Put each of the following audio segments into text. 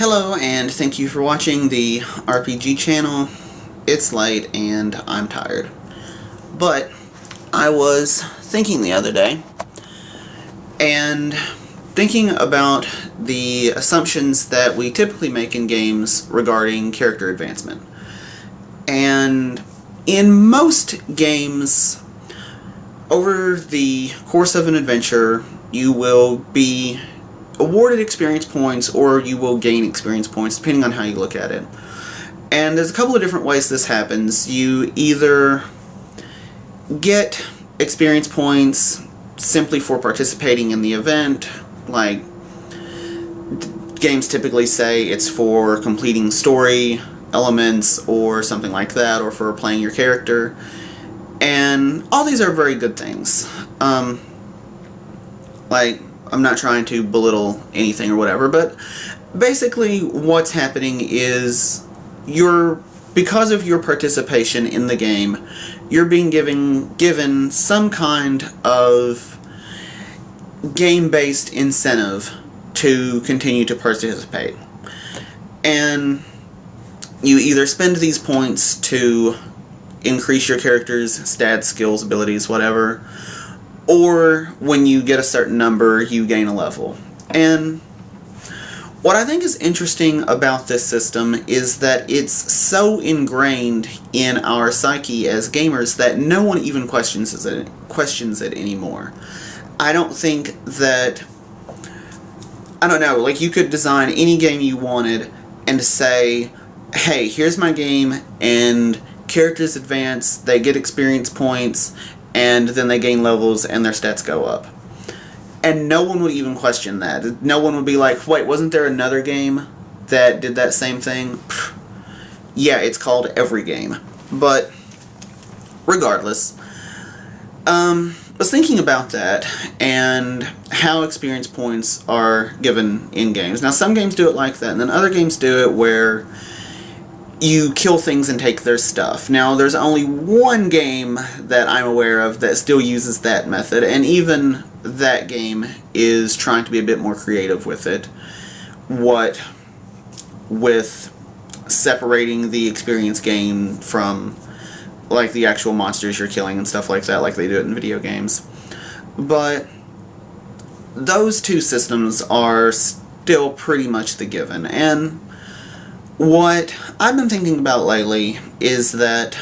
Hello, and thank you for watching the RPG channel. It's late and I'm tired. But I was thinking the other day, and thinking about the assumptions that we typically make in games regarding character advancement. And in most games, over the course of an adventure, you will be awarded experience points or you will gain experience points depending on how you look at it. And there's a couple of different ways this happens. You either get experience points simply for participating in the event, like games typically say it's for completing story elements or something like that, or for playing your character. And all these are very good things. I'm not trying to belittle anything or whatever, but basically what's happening is because of your participation in the game, you're being given some kind of game-based incentive to continue to participate. And you either spend these points to increase your character's stats, skills, abilities, whatever, or when you get a certain number, you gain a level. And what I think is interesting about this system is that it's so ingrained in our psyche as gamers that no one even questions it anymore. I don't think that... I don't know, like you could design any game you wanted and say, hey, here's my game, and characters advance, they get experience points, and then they gain levels and their stats go up. And no one would even question that. No one would be like, wait, wasn't there another game that did that same thing? Pfft. Yeah, it's called Every Game. But regardless, I was thinking about that and how experience points are given in games. Now, some games do it like that, and then other games do it where you kill things and take their stuff. Now, there's only one game that I'm aware of that still uses that method, and even that game is trying to be a bit more creative with it. With separating the experience gain from, like, the actual monsters you're killing and stuff like that, like they do it in video games. But those two systems are still pretty much the given, and what I've been thinking about lately is that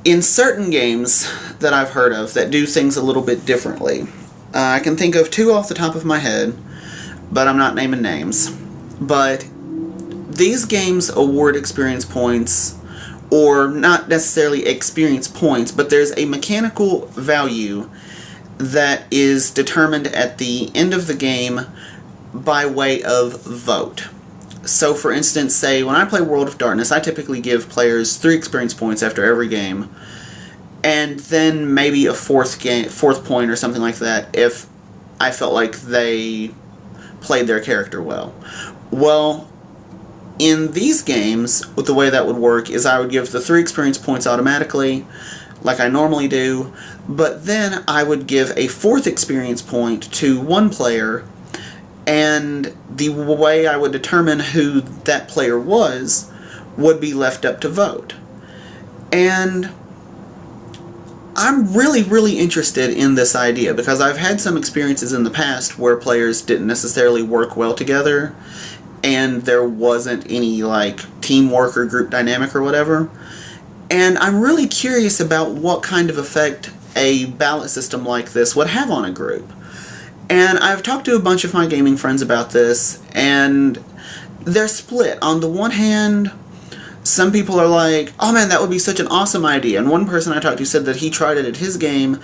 in certain games that I've heard of that do things a little bit differently, I can think of two off the top of my head, but I'm not naming names. But these games award experience points, or not necessarily experience points, but there's a mechanical value that is determined at the end of the game by way of vote. So, for instance, say when I play World of Darkness, I typically give players 3 experience points after every game, and then maybe a fourth point or something like that if I felt like they played their character well. Well, in these games, the way that would work is I would give the 3 experience points automatically, like I normally do, but then I would give a 4th experience point to one player, and the way I would determine who that player was would be left up to vote. And I'm really, really interested in this idea because I've had some experiences in the past where players didn't necessarily work well together and there wasn't any, like, teamwork or group dynamic or whatever. And I'm really curious about what kind of effect a ballot system like this would have on a group. And I've talked to a bunch of my gaming friends about this, and they're split. On the one hand, some people are like, oh man, that would be such an awesome idea. And one person I talked to said that he tried it at his game,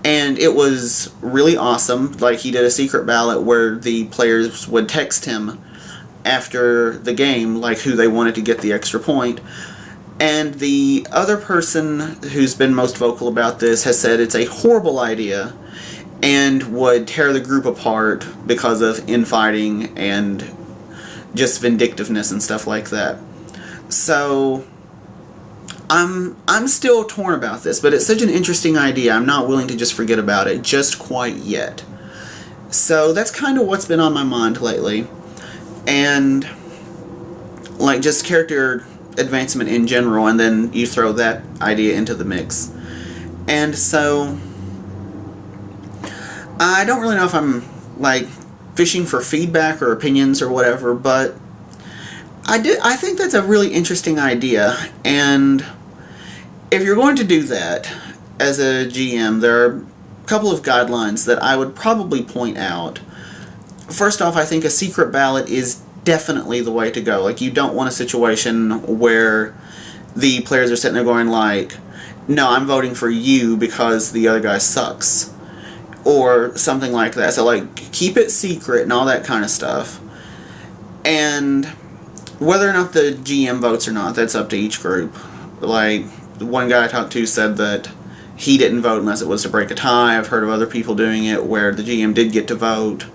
and it was really awesome. Like, he did a secret ballot where the players would text him after the game, like, who they wanted to get the extra point. And the other person who's been most vocal about this has said it's a horrible idea and would tear the group apart because of infighting and just vindictiveness and stuff like that. So I'm still torn about this, but it's such an interesting idea. I'm not willing to just forget about it just quite yet. So that's kind of what's been on my mind lately. And, like, just character advancement in general, and then you throw that idea into the mix. And so, I don't really know if I'm, like, fishing for feedback or opinions or whatever, but I think that's a really interesting idea, and if you're going to do that as a GM, there are a couple of guidelines that I would probably point out. First off, I think a secret ballot is definitely the way to go. Like, you don't want a situation where the players are sitting there going like, no, I'm voting for you because the other guy sucks, or something like that. So, like, keep it secret and all that kind of stuff. And whether or not the GM votes or not, that's up to each group. Like, one guy I talked to said that he didn't vote unless it was to break a tie. I've heard of other people doing it where the GM did get to vote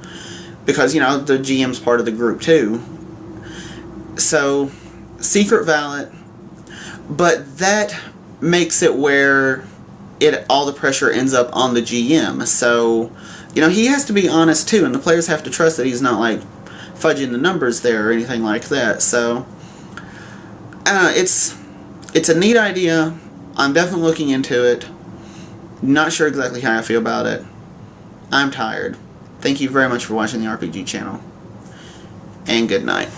because, you know, the GM's part of the group too. So, secret ballot, but that makes it where all the pressure ends up on the GM. So, you know, he has to be honest too, and the players have to trust that he's not, like, fudging the numbers there or anything like that. So, it's a neat idea. I'm definitely looking into it. Not sure exactly how I feel about it. I'm tired. Thank you very much for watching the RPG channel. And good night.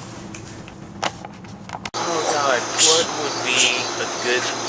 Oh god, what would be a good